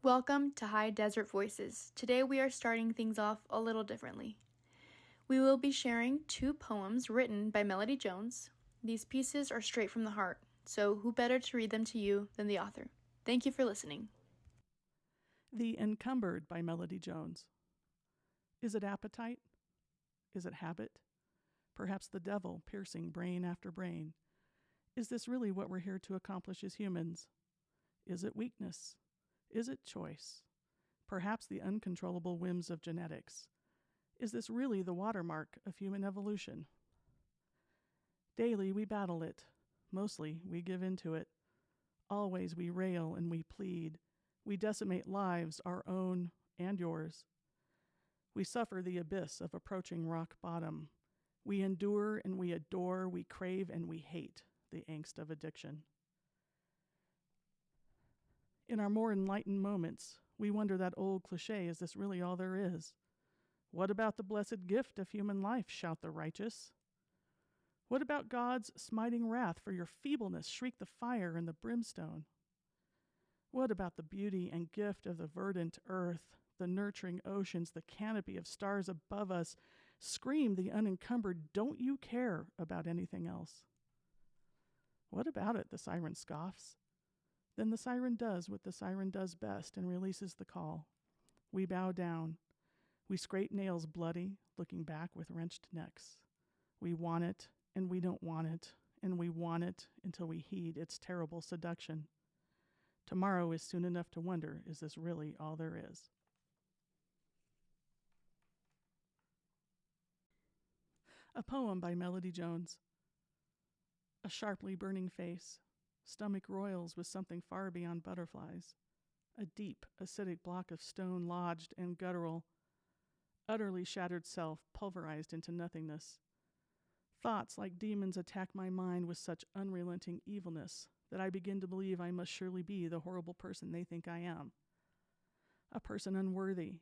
Welcome to High Desert Voices. Today we are starting things off a little differently. We will be sharing 2 poems written by Melody Jones. These pieces are straight from the heart, so who better to read them to you than the author? Thank you for listening. The Encumbered by Melody Jones. Is it appetite? Is it habit? Perhaps the devil piercing brain after brain. Is this really what we're here to accomplish as humans? Is it weakness? Is it choice? Perhaps the uncontrollable whims of genetics. Is this really the watermark of human evolution? Daily we battle it. Mostly we give in to it. Always we rail and we plead. We decimate lives, our own and yours. We suffer the abyss of approaching rock bottom. We endure and we adore, we crave and we hate the angst of addiction. In our more enlightened moments, we wonder that old cliche, is this really all there is? What about the blessed gift of human life, shout the righteous? What about God's smiting wrath for your feebleness, shriek the fire and the brimstone? What about the beauty and gift of the verdant earth, the nurturing oceans, the canopy of stars above us? Scream the unencumbered, don't you care about anything else? What about it, the siren scoffs. Then the siren does what the siren does best and releases the call. We bow down. We scrape nails bloody, looking back with wrenched necks. We want it, and we don't want it, and we want it until we heed its terrible seduction. Tomorrow is soon enough to wonder, is this really all there is? A poem by Melody Jones. A sharply burning face. Stomach roils with something far beyond butterflies. A deep, acidic block of stone lodged and guttural. Utterly shattered self pulverized into nothingness. Thoughts like demons attack my mind with such unrelenting evilness that I begin to believe I must surely be the horrible person they think I am. A person unworthy,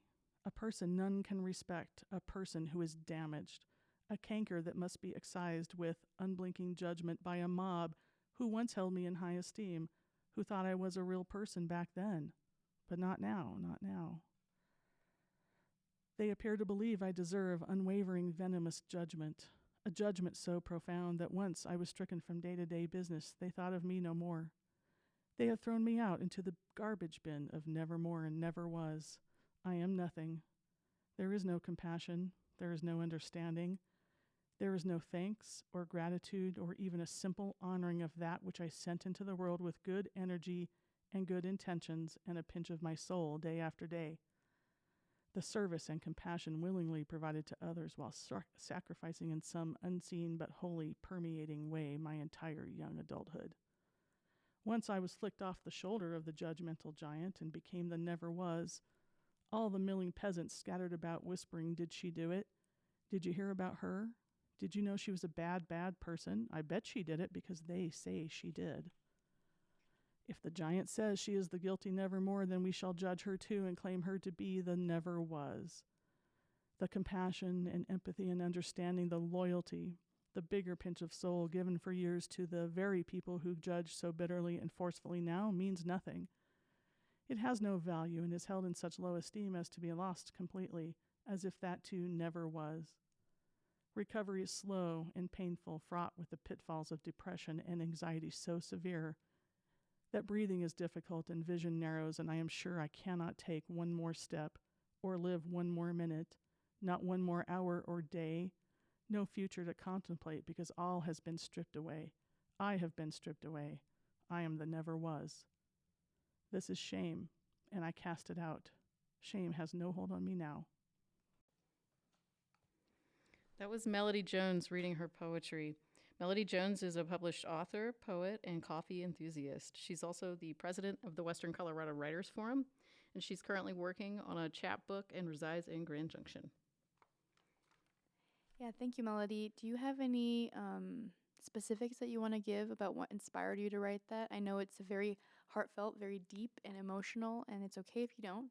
a person none can respect, a person who is damaged, a canker that must be excised with unblinking judgment by a mob who once held me in high esteem, who thought I was a real person back then. But not now, not now. They appear to believe I deserve unwavering venomous judgment, a judgment so profound that once I was stricken from day-to-day business, they thought of me no more. They have thrown me out into the garbage bin of nevermore and never was. I am nothing. There is no compassion. There is no understanding. There is no thanks or gratitude or even a simple honoring of that which I sent into the world with good energy and good intentions and a pinch of my soul day after day. The service and compassion willingly provided to others while sacrificing in some unseen but wholly permeating way my entire young adulthood. Once I was flicked off the shoulder of the judgmental giant and became the never was. All the milling peasants scattered about whispering, did she do it? Did you hear about her? Did you know she was a bad, bad person? I bet she did it because they say she did. If the giant says she is the guilty nevermore, then we shall judge her too and claim her to be the never was. The compassion and empathy and understanding, the loyalty, the bigger pinch of soul given for years to the very people who judge so bitterly and forcefully now means nothing. It has no value and is held in such low esteem as to be lost completely, as if that too never was. Recovery is slow and painful, fraught with the pitfalls of depression and anxiety so severe that breathing is difficult and vision narrows, and I am sure I cannot take one more step or live one more minute, not one more hour or day, no future to contemplate because all has been stripped away. I have been stripped away. I am the never was. This is shame, and I cast it out. Shame has no hold on me now. That was Melody Jones reading her poetry. Melody Jones is a published author, poet, and coffee enthusiast. She's also the president of the Western Colorado Writers Forum, and she's currently working on a chapbook and resides in Grand Junction. Yeah, thank you, Melody. Do you have any specifics that you want to give about what inspired you to write that? I know it's very heartfelt, very deep and emotional, and it's okay if you don't.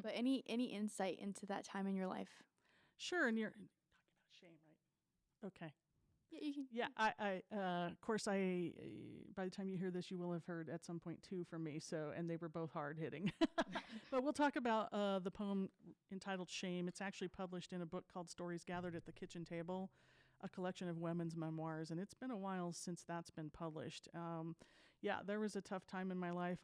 But any insight into that time in your life? Sure, and you're talking about shame, right? Okay. Yeah, you can. Yeah, of course, by the time you hear this, you will have heard at some point two from me. So, and they were both hard hitting. But we'll talk about the poem entitled "Shame." It's actually published in a book called "Stories Gathered at the Kitchen Table," a collection of women's memoirs, and it's been a while since that's been published. Yeah, there was a tough time in my life.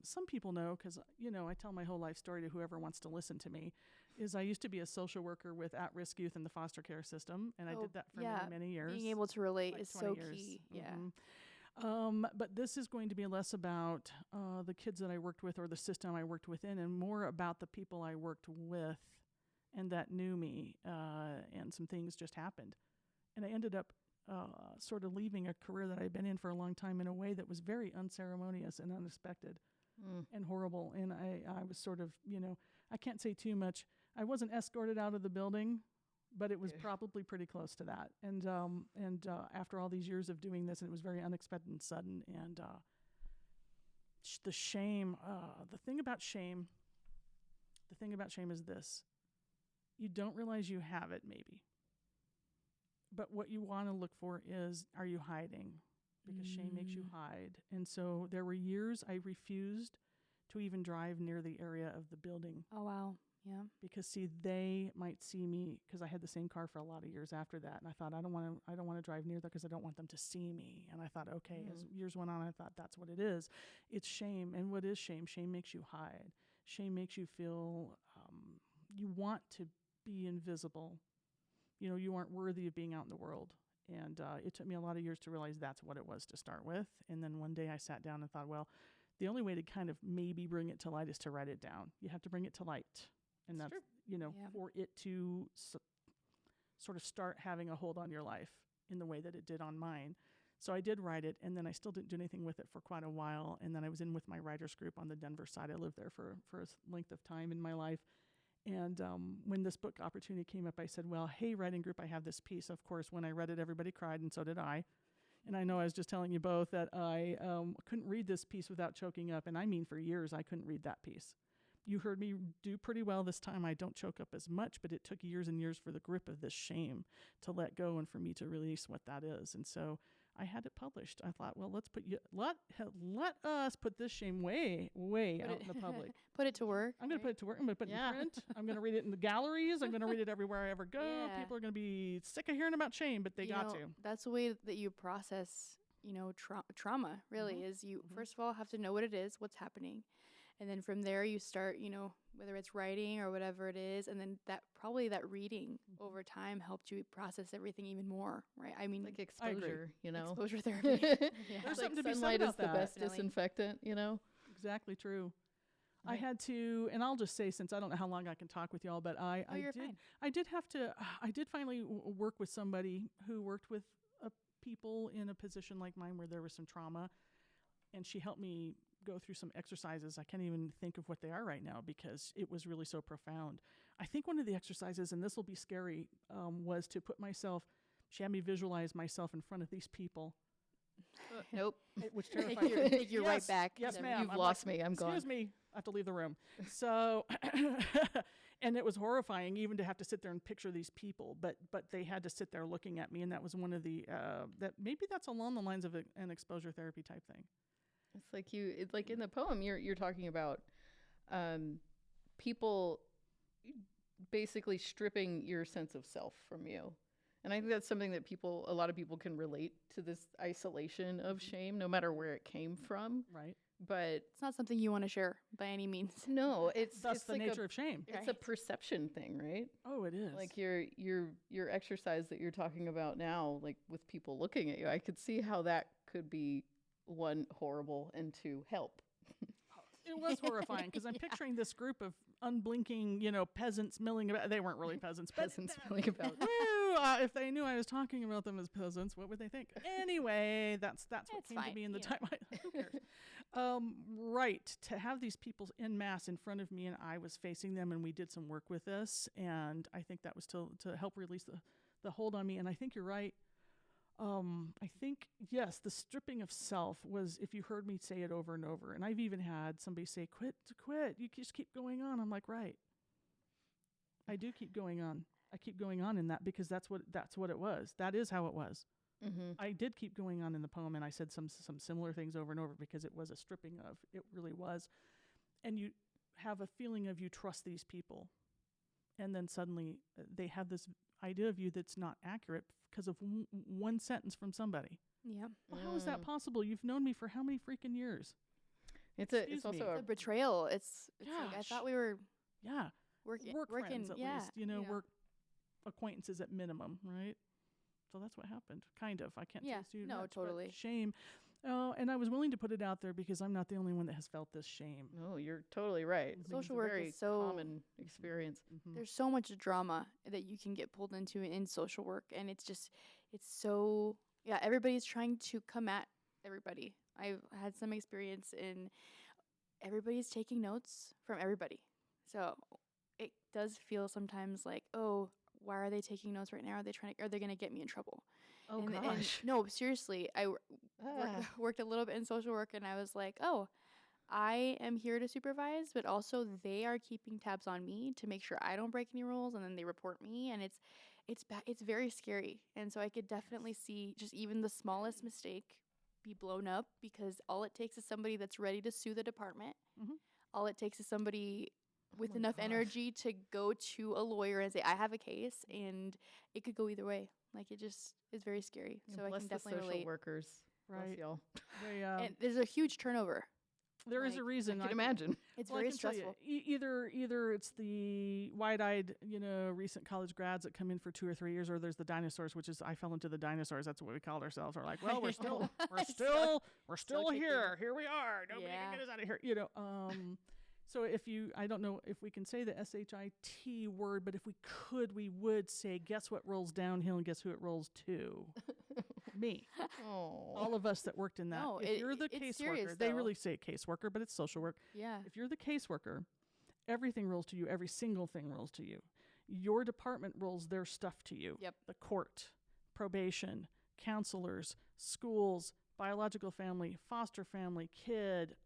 Some people know because I tell my whole life story to whoever wants to listen to me. Is I used to be a social worker with at-risk youth in the foster care system, and I did that for many years. Being able to relate like is 20 so years. key. Yeah. But this is going to be less about the kids that I worked with or the system I worked within, and more about the people I worked with and that knew me, and some things just happened. And I ended up sort of leaving a career that I'd been in for a long time in a way that was very unceremonious and unexpected and horrible. And I was sort of, I can't say too much. I wasn't escorted out of the building, but it was probably pretty close to that. And after all these years of doing this, and it was very unexpected and sudden. And the shame, the thing about shame is this. You don't realize you have it, maybe. But what you want to look for is, are you hiding? Because shame makes you hide. And so there were years I refused to even drive near the area of the building. Oh, wow. Yeah. Because they might see me, because I had the same car for a lot of years after that, and I thought I don't want to drive near there because I don't want them to see me. And I thought, okay, as years went on, I thought that's what it is. It's shame. And what is shame? Shame makes you hide. Shame makes you feel you want to be invisible. You aren't worthy of being out in the world. And it took me a lot of years to realize that's what it was to start with. And then one day I sat down and thought, well, the only way to kind of maybe bring it to light is to write it down. You have to bring it to light. And that's for it to sort of start having a hold on your life in the way that it did on mine. So I did write it, and then I still didn't do anything with it for quite a while. And then I was in with my writers group on the Denver side. I lived there for a length of time in my life. And when this book opportunity came up, I said, well, hey, writing group, I have this piece. Of course, when I read it, everybody cried, and so did I. And I know I was just telling you both that I couldn't read this piece without choking up. And I mean, for years, I couldn't read that piece. You heard me do pretty well this time. I don't choke up as much, but it took years and years for the grip of this shame to let go and for me to release what that is. And so I had it published. I thought, well, let us put this shame way out in the public. Put it to work. I'm going to put it to work. I'm going to put it in print. I'm going to read it in the galleries. I'm going to read it everywhere I ever go. Yeah. People are going to be sick of hearing about shame, but they got to. That's the way that you process, trauma, really, is you, first of all, have to know what it is, what's happening. And then from there you start, whether it's writing or whatever it is. And then that reading over time helped you process everything even more, right? I mean, like exposure, exposure therapy. Yeah. There's like something to be said sunlight about is the that. best Definitely. disinfectant, Exactly true. Right. I had to, and I'll just say, since I don't know how long I can talk with y'all, but I did finally work with somebody who worked with people in a position like mine where there was some trauma, and she helped me go through some exercises. I can't even think of what they are right now because it was really so profound. I think one of the exercises, and this will be scary, was to put she had me visualize myself in front of these people. Nope. Which terrified me. You're right back. Yes, ma'am. You've I'm lost like, me. I'm gone. Excuse me. I have to leave the room. So, and it was horrifying even to have to sit there and picture these people, but they had to sit there looking at me, and that was one of the that's along the lines of an exposure therapy type thing. It's like in the poem you're talking about people basically stripping your sense of self from you. And I think that's something that a lot of people can relate to, this isolation of shame, no matter where it came from. Right. But it's not something you want to share by any means. No, it's the like nature of shame. It's a perception thing, right? Oh, it is. Like your exercise that you're talking about now, like with people looking at you, I could see how that could be, one, horrible, and two, help. It was horrifying because I'm picturing this group of unblinking, peasants milling about. They weren't really peasants. Milling about. Woo! If they knew I was talking about them as peasants, what would they think? Anyway, that's what came to me in the time. Who cares? Right. To have these people en masse in front of me, and I was facing them, and we did some work with this, and I think that was to help release the hold on me. And I think you're right. I think, yes, the stripping of self was, if you heard me say it over and over, and I've even had somebody say, quit, you just keep going on. I'm like, right. I do keep going on. I keep going on in that because that's what it was. That is how it was. Mm-hmm. I did keep going on in the poem, and I said some similar things over and over because it was a stripping of. It really was. And you have a feeling of you trust these people. And then suddenly they have this idea of you that's not accurate because of one sentence from somebody. Yeah. Well, how is that possible? You've known me for how many freaking years? It's Excuse me. also The betrayal. It's like, I Gosh. thought we were Yeah. Work working. friends at Yeah. least, yeah. work acquaintances at minimum, right? So that's what happened. Kind of. I can't Yeah. taste you No, much, but totally. shame. Oh, and I was willing to put it out there because I'm not the only one that has felt this shame. No, you're totally right. Mhm. It's Social a work very is so- common experience. Mhm. There's so much drama that you can get pulled into in social work, and it's so, yeah, everybody's trying to come at everybody. I've had some experience in everybody's taking notes from everybody. So it does feel sometimes like, oh, why are they taking notes right now? Are they going to get me in trouble? Oh and gosh. no, seriously, I Ah. worked a little bit in social work, and I was like, oh, I am here to supervise, but also they are keeping tabs on me to make sure I don't break any rules, and then they report me, and it's very scary. And so I could definitely see just even the smallest mistake be blown up because all it takes is somebody that's ready to sue the department. Mhm. All it takes is somebody with my enough gosh. energy to go to a lawyer and say, I have a case, and it could go either way. Like, it just is very scary. Yeah, So I bless can the definitely social relate. workers. Bless Right. y'all. They, And there's a huge turnover. there is a like, reason. I can imagine. It's Well, I very can tell you, stressful. either it's the wide-eyed, recent college grads that come in for 2 or 3 years, or there's the dinosaurs, which is I fell into the dinosaurs. That's what we called ourselves. We're like, well, we're still Still here. kicking. Here we are. Nobody Yeah. can get us out of here. So I don't know if we can say the SHIT word, but if we could, we would say, guess what rolls downhill and guess who it rolls to? Me. Oh. All of us that worked in that. No, If you're the it's serious, caseworker, they though. really say caseworker, but it's social work. Yeah. If you're the caseworker, everything rolls to you. Every single thing rolls to you. Your department rolls their stuff to you. Yep. The court, probation, counselors, schools, biological family, foster family,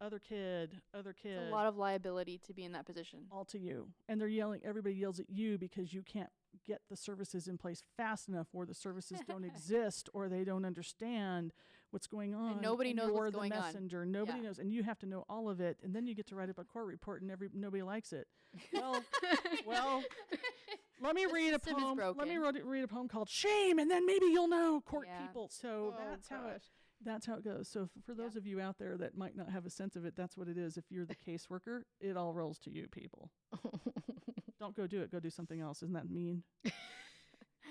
other kid, It's a lot of liability to be in that position. all to you. And they're yelling, everybody yells at you because you can't get the services in place fast enough, or the services don't exist, or they don't understand what's going on. nobody knows you're what's going the on. messenger. Nobody Yeah. knows. And you have to know all of it. And then you get to write up a court report and nobody likes it. Well, let me read a system is poem. Let me broken. read a poem called Shame, and then maybe you'll know, court Yeah. people. So Oh, that's how it goes. So for those of you out there that might not have a sense of it, that's what it is. If you're the caseworker, it all rolls to you, people. Don't go do it. Go do something else. Isn't that mean?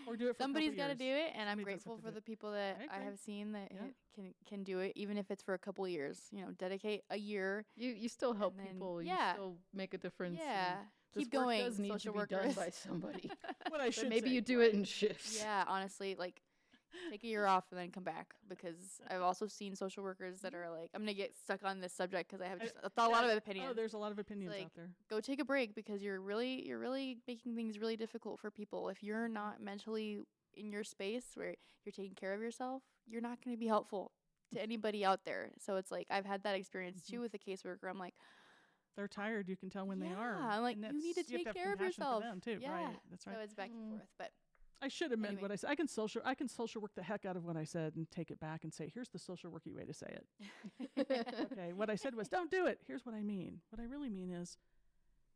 Or do it for Somebody's got to do it, and I'm Somebody does have grateful to for do the it. people that I I agree. have seen that Yeah. can do it, even if it's for a couple years. Dedicate a year. You still help And then- people. yeah. You still make a difference. and Yeah. this Keep work going, does need social to be done workers. by somebody. What I But should maybe say. you do it in shifts. Yeah, honestly, like take a year off and then come back, because I've also seen social workers that are like, I'm gonna get stuck on this subject because I have just a lot of opinions. Oh, there's a lot of opinions like, out there. Go take a break, because you're really making things really difficult for people. If you're not mentally in your space where you're taking care of yourself, you're not going to be helpful to anybody out there. So it's like, I've had that experience too with a caseworker. I'm like, They're tired. You can tell when they are. yeah, I'm like, And you need to that's- have take have care of compassion for yourself. them too. Yeah. Right. That's right. So it's back and forth. But I should amend Anyway. what I said. I can social work the heck out of what I said and take it back and say, here's the social worky way to say it. Okay. What I said was, don't do it. Here's what I mean. What I really mean is,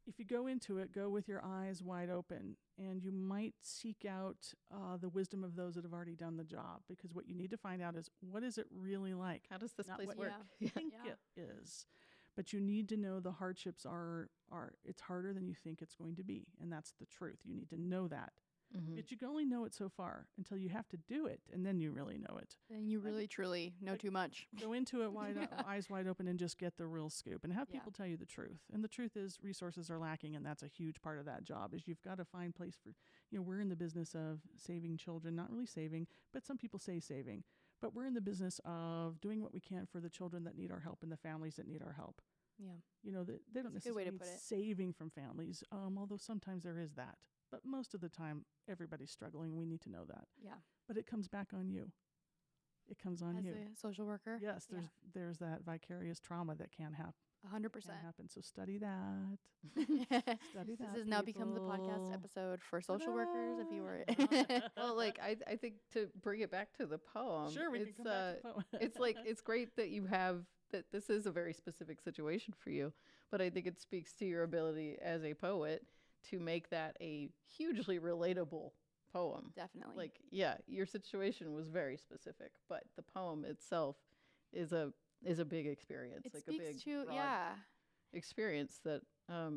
if you go into it, go with your eyes wide open, and you might seek out the wisdom of those that have already done the job, because what you need to find out is, what is it really like? How does this Not place what work? you think Yeah. it is. But you need to know the hardships are it's harder than you think it's going to be, and that's the truth. You need to know that. Mhm. But you can only know it so far until you have to do it, and then you really know it. then you really truly know too much. Go into it eyes wide open, and just get the real scoop, and have Yeah. people tell you the truth. And the truth is, resources are lacking, and that's a huge part of that job. Is you've got to find place for. We're in the business of saving children, not really saving, but some people say saving. But we're in the business of doing what we can for the children that need our help and the families that need our help. Yeah. They don't That's a good way necessarily to need put it. saving from families, although sometimes there is that. But most of the time, everybody's struggling. We need to know that. Yeah. But it comes back on you. It comes on As you. a social worker. Yes, Yeah. there's that vicarious trauma that can 100%. Can happen. So study that. Study that. This has now become the podcast people. episode for social workers. If you were, Well, like I think to bring it back to the poem, Sure, we can it's come back to the poem. it's like it's great that you have that this is a very specific situation for you, but I think it speaks to your ability as a poet to make that a hugely relatable poem. definitely. Like, yeah, your situation was very specific, but the poem itself is a big experience, it like speaks a big to broad yeah, experience that I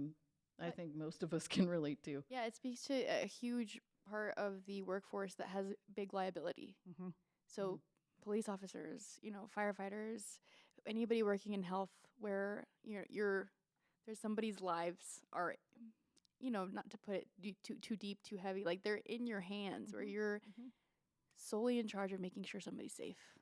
But- think most of us can relate to. yeah. It speaks to a huge part of the workforce that has big liability. Mhm. So police officers, firefighters, anybody working in health, where there's somebody's lives are, not to put it too deep, too heavy. Like they're in your hands, where Mhm. you're Mhm. solely in charge of making sure somebody's safe,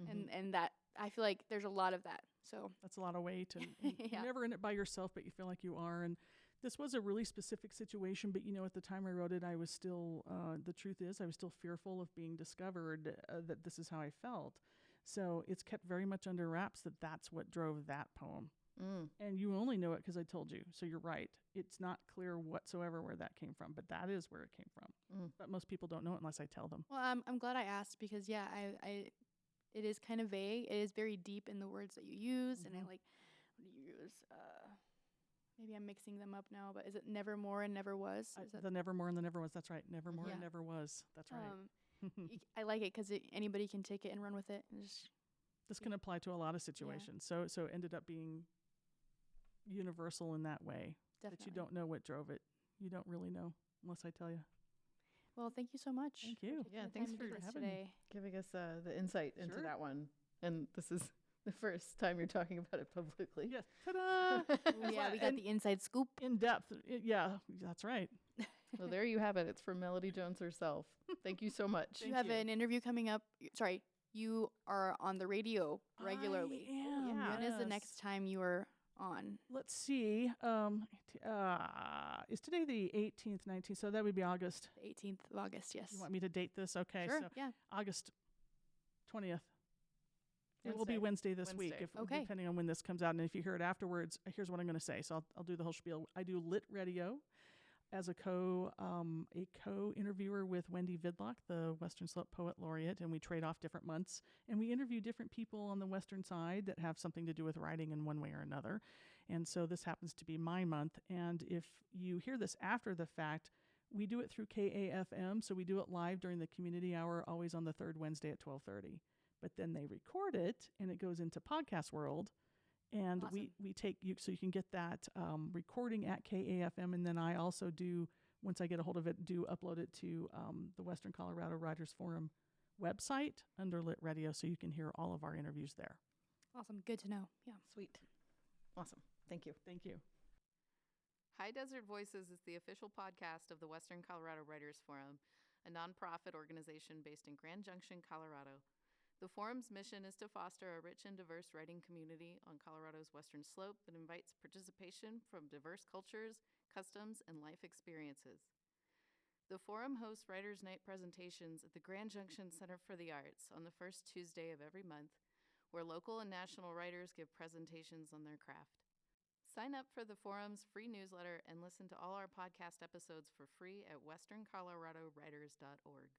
and that I feel like there's a lot of that. So That's a lot of weight. And Yeah. you're never in it by yourself, but you feel like you are. And this was a really specific situation. But, at the time I wrote it, I was still, the truth is, I was still fearful of being discovered, that this is how I felt. So it's kept very much under wraps that that's what drove that poem. Mm. And you only know it because I told you. So you're right. It's not clear whatsoever where that came from, but that is where it came from. Mm. But most people don't know it unless I tell them. well, I'm glad I asked because it is kind of vague. It is very deep in the words that you use, and I Mhm. like what do you use? Maybe I'm mixing them up now, but is it nevermore and never was? Is that, The nevermore and the never was. That's right. Nevermore Yeah. and never was. That's right. I like it because anybody can take it and run with it. And just, This can apply to a lot of situations. So it ended up being universal in that way. definitely. That you don't know what drove it. You don't really know unless I tell you. Well, thank you so much. Thank you. taking Yeah, the thanks time to do for this having me. today. Giving us the insight into Sure. that one. And this is the first time you're talking about it publicly. Yes. Ta-da! Ooh, yeah, we got And- the inside scoop. In depth. Yeah, that's right. Well, there you have it. It's from Melody Jones herself. Thank you so much. You Thank have you. an interview coming up. Sorry, you are on the radio regularly. I am, yeah. When is the yes. next time you are on? Let's see. Is today the 18th, 19th? So that would be August. The 18th of August, yes. You want me to date this? Okay. Sure, So yeah. August 20th. It will be Wednesday this week, Wednesday. if Okay. depending on when this comes out. And if you hear it afterwards, here's what I'm going to say. So I'll do the whole spiel. I do Lit Radio as a co-interviewer with Wendy Vidlock, the Western Slope Poet Laureate, and we trade off different months. And we interview different people on the Western side that have something to do with writing in one way or another. And so this happens to be my month. And if you hear this after the fact, we do it through KAFM. So we do it live during the community hour, always on the third Wednesday at 12:30. But then they record it and it goes into Podcast World. And Awesome. we take you, so you can get that recording at KAFM. And then I also do, once I get a hold of it, upload it to the Western Colorado Writers Forum website under Lit Radio, so you can hear all of our interviews there. Awesome. Good to know. Yeah. Sweet. Awesome. Thank you. Thank you. High Desert Voices is the official podcast of the Western Colorado Writers Forum, a nonprofit organization based in Grand Junction, Colorado. The forum's mission is to foster a rich and diverse writing community on Colorado's Western Slope that invites participation from diverse cultures, customs, and life experiences. The forum hosts Writers' Night presentations at the Grand Junction Center for the Arts on the first Tuesday of every month, where local and national writers give presentations on their craft. Sign up for the forum's free newsletter and listen to all our podcast episodes for free at westerncoloradowriters.org.